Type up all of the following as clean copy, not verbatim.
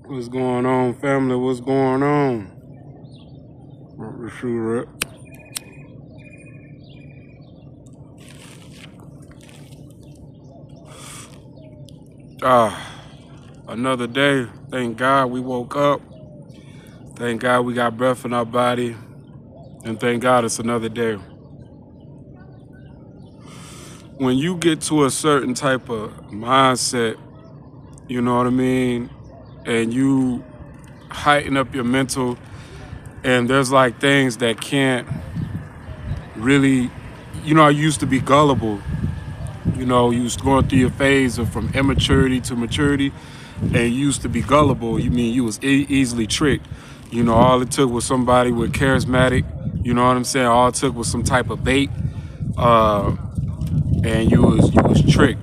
What's going on, family? What's going on? The shoe rep. Ah, another day. Thank God we woke up. Thank God we got breath in our body. And thank God it's another day. When you get to a certain type of mindset, you know what I mean? And you heighten up your mental, and there's like things that can't really, I used to be gullible. You was going through your phase of from immaturity to maturity, and you used to be gullible. You mean you was easily tricked. All it took was somebody with charismatic. You know what I'm saying? All it took was some type of bait, uh, and you was tricked.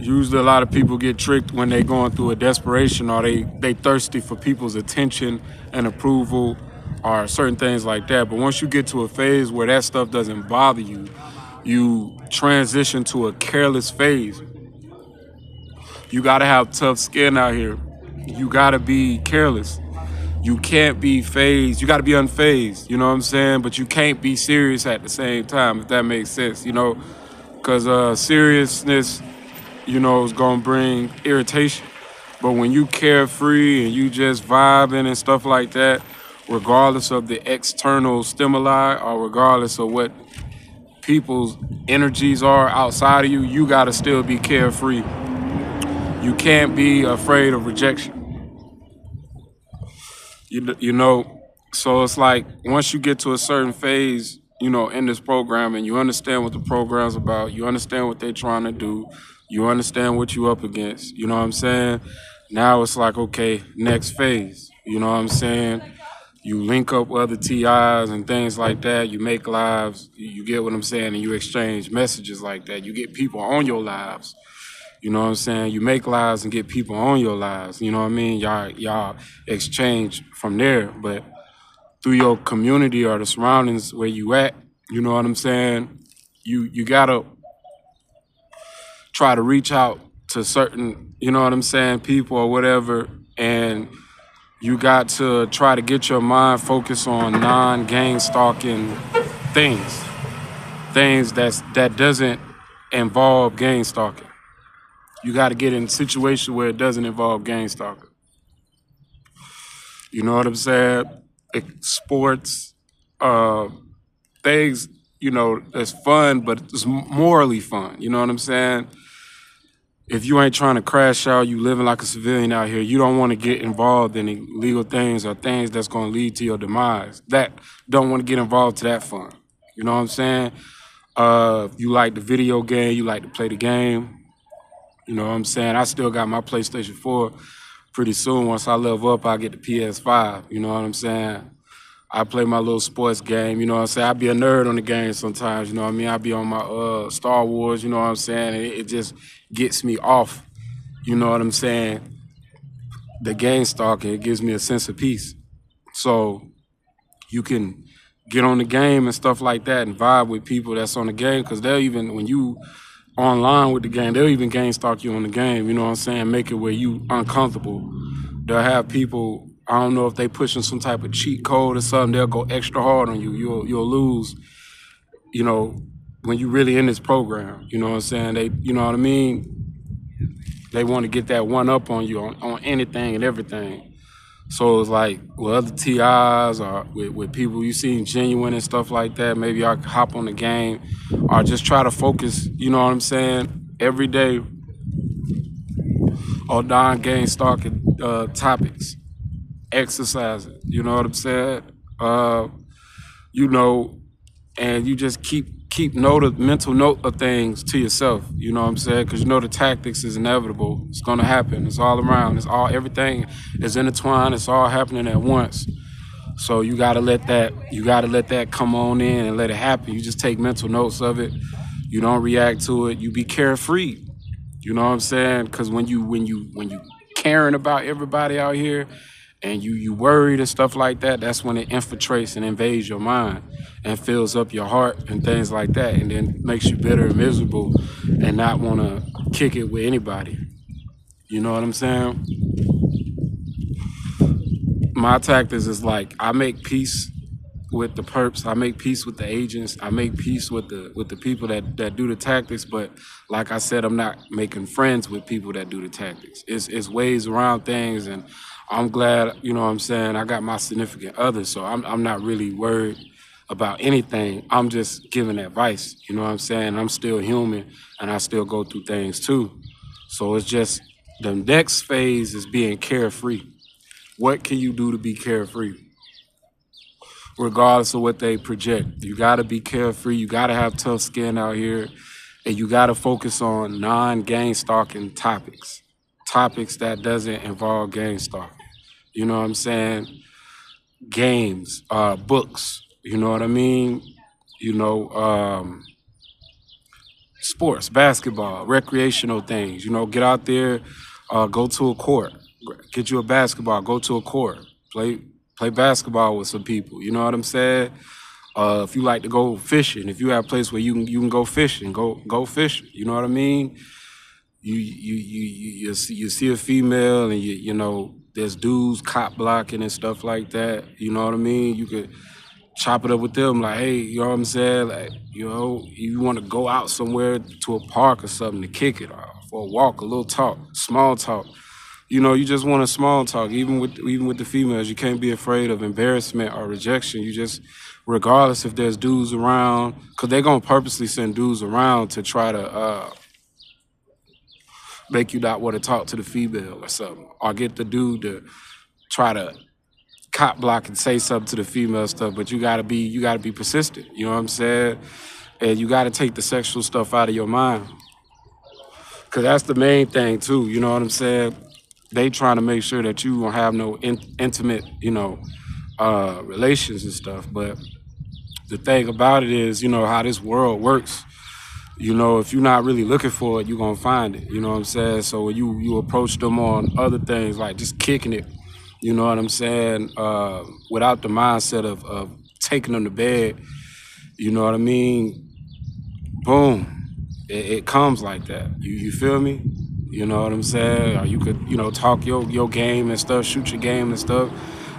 Usually, a lot of people get tricked when they going through a desperation, or they thirsty for people's attention and approval, or certain things like that. But once you get to a phase where that stuff doesn't bother you, you transition to a careless phase. You gotta have tough skin out here. You gotta be careless. You can't be phased. You gotta be unfazed. You know what I'm saying? But you can't be serious at the same time, if that makes sense. Because seriousness, is gonna bring irritation. But when you carefree and you just vibing and stuff like that, regardless of the external stimuli or regardless of what people's energies are outside of you, you gotta still be carefree. You can't be afraid of rejection. So it's like once you get to a certain phase, in this program and you understand what the program's about, you understand what they're trying to do, you understand what you up against, you know what I'm saying? Now it's like, okay, next phase, you know what I'm saying? You link up with other TIs and things like that, you make lives, you get what I'm saying, and you exchange messages like that. You get people on your lives. You know what I'm saying? You make lives and get people on your lives. You know what I mean? Y'all exchange from there, but through your community or the surroundings where you at, you know what I'm saying? You gotta try to reach out to certain, you know what I'm saying, people or whatever, and you got to try to get your mind focused on non-gang stalking things, that doesn't involve gang stalking. You got to get in a situation where it doesn't involve gang stalking. You know what I'm saying? Sports, uh, things, that's fun, but it's morally fun. You know what I'm saying? If you ain't trying to crash out, you living like a civilian out here, you don't want to get involved in illegal things or things that's going to lead to your demise. That don't want to get involved to that fun. You know what I'm saying? You like the video game, you like to play the game. You know what I'm saying? I still got my PlayStation 4. Pretty soon, once I level up, I'll get the PS5. You know what I'm saying? I play my little sports game. You know what I'm saying? I be a nerd on the game sometimes. You know what I mean? I be on my Star Wars. You know what I'm saying? And it just gets me off. You know what I'm saying? The game stalking, it gives me a sense of peace. So you can get on the game and stuff like that and vibe with people that's on the game, because they'll even, when you online with the game, they'll even game stalk you on the game, you know what I'm saying? Make it where you uncomfortable. They'll have people, I don't know if they pushing some type of cheat code or something, they'll go extra hard on you. You'll lose, you know, when you really in this program, you know what I'm saying? They, you know what I mean? They want to get that one up on you on anything and everything. So it's like with other TIs or with people you see genuine and stuff like that, maybe I hop on the game or just try to focus, you know what I'm saying, every day on non-game stalking topics, exercising, you know what I'm saying? Uh, you know, and you just keep mental note of things to yourself, you know what I'm saying? Because the tactics is inevitable. It's gonna happen. It's all around. Everything is intertwined. It's all happening at once. So you gotta let that come on in and let it happen. You just take mental notes of it. You don't react to it. You be carefree. You know what I'm saying? Because when you caring about everybody out here, and you worried and stuff like that, that's when it infiltrates and invades your mind and fills up your heart and things like that, and then makes you bitter and miserable and not want to kick it with anybody. You know what I'm saying? my tactics is like I make peace with the perps, I make peace with the agents, I make peace with the people that do the tactics. But like I said, I'm not making friends with people that do the tactics. It's ways around things, and I'm glad, you know what I'm saying, I got my significant other, so I'm not really worried about anything. I'm just giving advice, you know what I'm saying? I'm still human and I still go through things too. So it's just the next phase is being carefree. What can you do to be carefree? Regardless of what they project. You got to be carefree. You got to have tough skin out here, and you got to focus on non-gain stalking topics, topics that doesn't involve gain stalking. You know what I'm saying? Games, books. You know what I mean? You know, sports, basketball, recreational things. You know, get out there, go to a court, get you a basketball, go to a court, play basketball with some people. You know what I'm saying? If you like to go fishing, if you have a place where you can go fishing, go fishing. You know what I mean? You see a female and you know there's dudes cop blocking and stuff like that. You know what I mean? You could chop it up with them like, hey, you know what I'm saying? Like, you know, you want to go out somewhere to a park or something to kick it off, or a walk, a little talk, small talk. You know, you just want a small talk. Even with the females, you can't be afraid of embarrassment or rejection. You just, regardless if there's dudes around, because they're gonna purposely send dudes around to try to make you not want to talk to the female or something, or get the dude to try to cop block and say something to the female stuff. But you gotta be persistent. You know what I'm saying? And you gotta take the sexual stuff out of your mind, because that's the main thing too. You know what I'm saying? They trying to make sure that you don't have no intimate, relations and stuff. But the thing about it is, you know, how this world works. You know, if you're not really looking for it, you're gonna find it. You know what I'm saying? So when you approach them on other things like just kicking it, you know what I'm saying, without the mindset of taking them to bed, you know what I mean? Boom. It comes like that. You feel me? You know what I'm saying? Or you could, talk your game and stuff, shoot your game and stuff.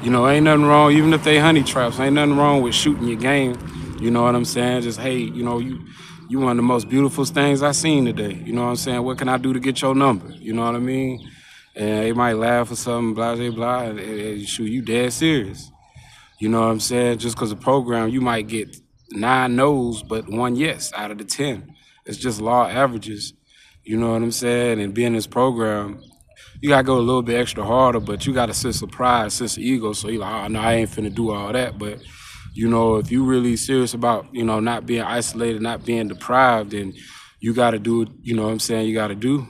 You know, ain't nothing wrong, even if they honey traps, ain't nothing wrong with shooting your game. You know what I'm saying? Just, hey, you one of the most beautiful things I seen today. You know what I'm saying? What can I do to get your number? You know what I mean? And they might laugh or something, blah, blah, blah, and shoot, you dead serious. You know what I'm saying? Just because of program, you might get 9 no's, but 1 yes out of the 10. It's just law averages. You know what I'm saying? And being this program, you gotta go a little bit extra harder, but you got a sense of pride, sense of ego. So you're like, oh no, I ain't finna do all that. But you know, if you really serious about, not being isolated, not being deprived, then you gotta do what, you know what I'm saying, you gotta do.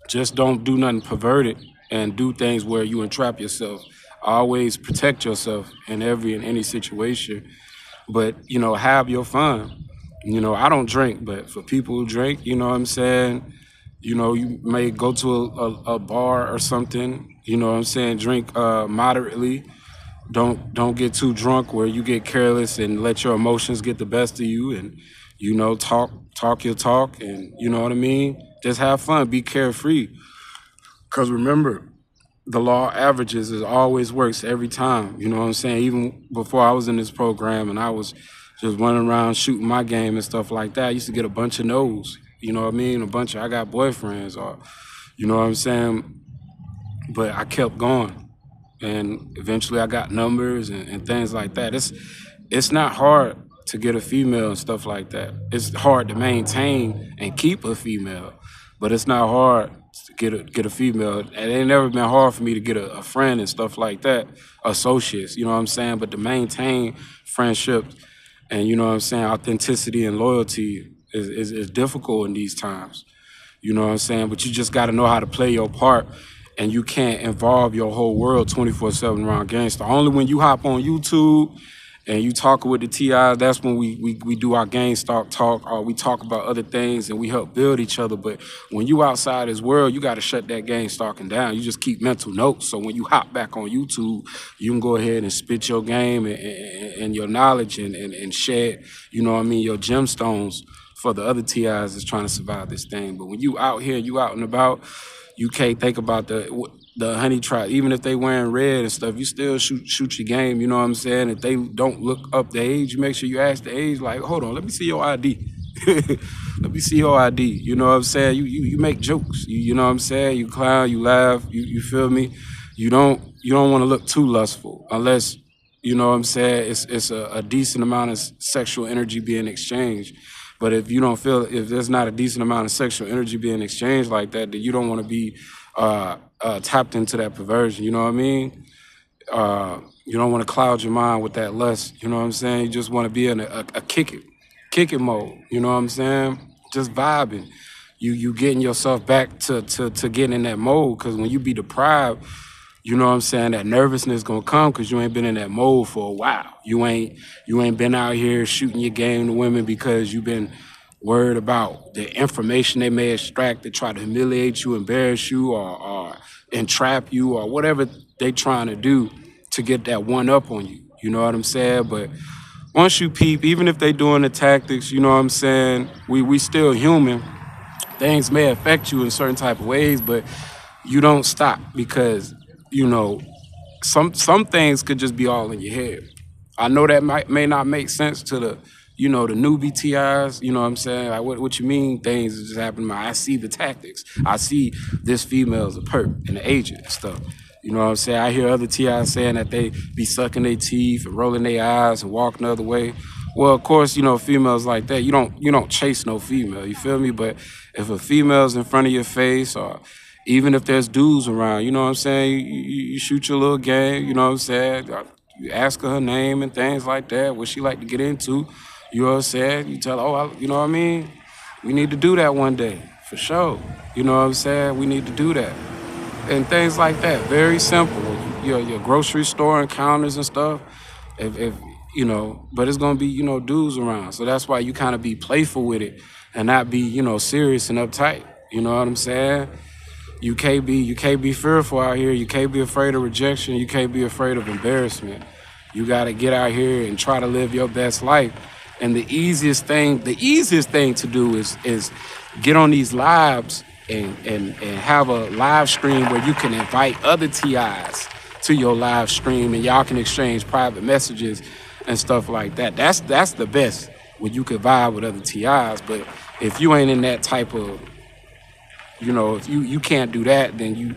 Just don't do nothing perverted and do things where you entrap yourself. Always protect yourself in any situation. But, have your fun. I don't drink, but for people who drink, you know what I'm saying? You may go to a bar or something, you know what I'm saying? Drink moderately. Don't get too drunk where you get careless and let your emotions get the best of you, and talk your talk, and you know what I mean? Just have fun, be carefree. Cause remember, the law averages is always works every time. You know what I'm saying? Even before I was in this program and I was just running around shooting my game and stuff like that, I used to get a bunch of no's. You know what I mean? I got boyfriends, or you know what I'm saying? But I kept going, and eventually I got numbers and things like that. It's not hard to get a female and stuff like that. It's hard to maintain and keep a female, but it's not hard to get a female. And it ain't never been hard for me to get a friend and stuff like that, associates. You know what I'm saying? But to maintain friendships and you know what I'm saying, authenticity and loyalty is difficult in these times. You know what I'm saying? But you just got to know how to play your part, and you can't involve your whole world 24/7 around gangster. Only when you hop on YouTube and you talking with the TIs, that's when we do our gang stalk talk, or we talk about other things and we help build each other. But when you outside this world, you got to shut that gang stalking down. You just keep mental notes. So when you hop back on YouTube, you can go ahead and spit your game and your knowledge and shed, you know what I mean, your gemstones for the other TIs that's trying to survive this thing. But when you out here, you out and about, you can't think about the honey trap, even if they wearing red and stuff, you still shoot your game. You know what I'm saying? If they don't look up the age, you make sure you ask the age. Like, hold on, let me see your ID. Let me see your ID. You know what I'm saying? You make jokes. You know what I'm saying? You clown, you laugh. You feel me? You don't want to look too lustful unless you know what I'm saying. It's a decent amount of sexual energy being exchanged. But if you don't feel if there's not a decent amount of sexual energy being exchanged like that, then you don't want to be tapped into that perversion. You know what I mean? You don't want to cloud your mind with that lust. You know what I'm saying? You just want to be in a kick it mode. You know what I'm saying? Just vibing. You getting yourself back to getting in that mode. Because when you be deprived, you know what I'm saying, that nervousness gonna come because you ain't been in that mode for a while. You ain't been out here shooting your game to women because you've been worried about the information they may extract to try to humiliate you, embarrass you, or entrap you, or whatever they trying to do to get that one up on you. You know what I'm saying? But once you peep, even if they doing the tactics, you know what I'm saying, we still human. Things may affect you in certain type of ways, but you don't stop because you know some things could just be all in your head. I know that may not make sense to the newbie TIs. You know what I'm saying? Like, what you mean things is just happening? I see the tactics. I see this female is a perp and an agent and stuff. You know what I'm saying? I hear other TIs saying that they be sucking their teeth and rolling their eyes and walking the other way. Well, of course, females like that. You don't chase no female. You feel me? But if a female's in front of your face, or even if there's dudes around, you know what I'm saying? You shoot your little game. You know what I'm saying? You ask her name and things like that. What she like to get into. You know what I'm saying? You tell her, you know what I mean? We need to do that one day for sure. You know what I'm saying? We need to do that and things like that. Very simple. Your grocery store encounters and stuff. If but it's gonna be dudes around. So that's why you kind of be playful with it and not be serious and uptight. You know what I'm saying? You can't be fearful out here. You can't be afraid of rejection. You can't be afraid of embarrassment. You got to get out here and try to live your best life. And the easiest thing to do is get on these lives and have a live stream where you can invite other TIs to your live stream and y'all can exchange private messages and stuff like that. That's the best when you can vibe with other TIs. But if you ain't in that type of if you can't do that, then you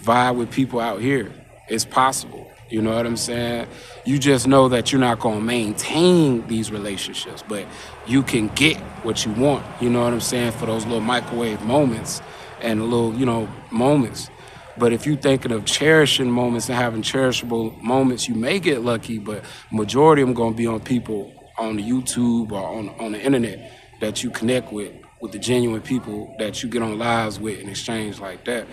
vibe with people out here. It's possible. You know what I'm saying? You just know that you're not going to maintain these relationships, but you can get what you want. You know what I'm saying? For those little microwave moments and little, moments. But if you're thinking of cherishing moments and having cherishable moments, you may get lucky, but majority of them going to be on people on the YouTube or on the internet that you connect with the genuine people that you get on lives with and exchange like that.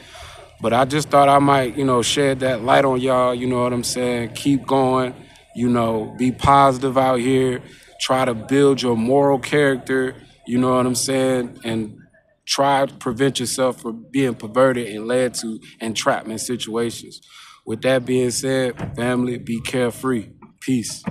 But I just thought I might, shed that light on y'all, you know what I'm saying? Keep going, be positive out here, try to build your moral character, you know what I'm saying? And try to prevent yourself from being perverted and led to entrapment situations. With that being said, family, be carefree. Peace.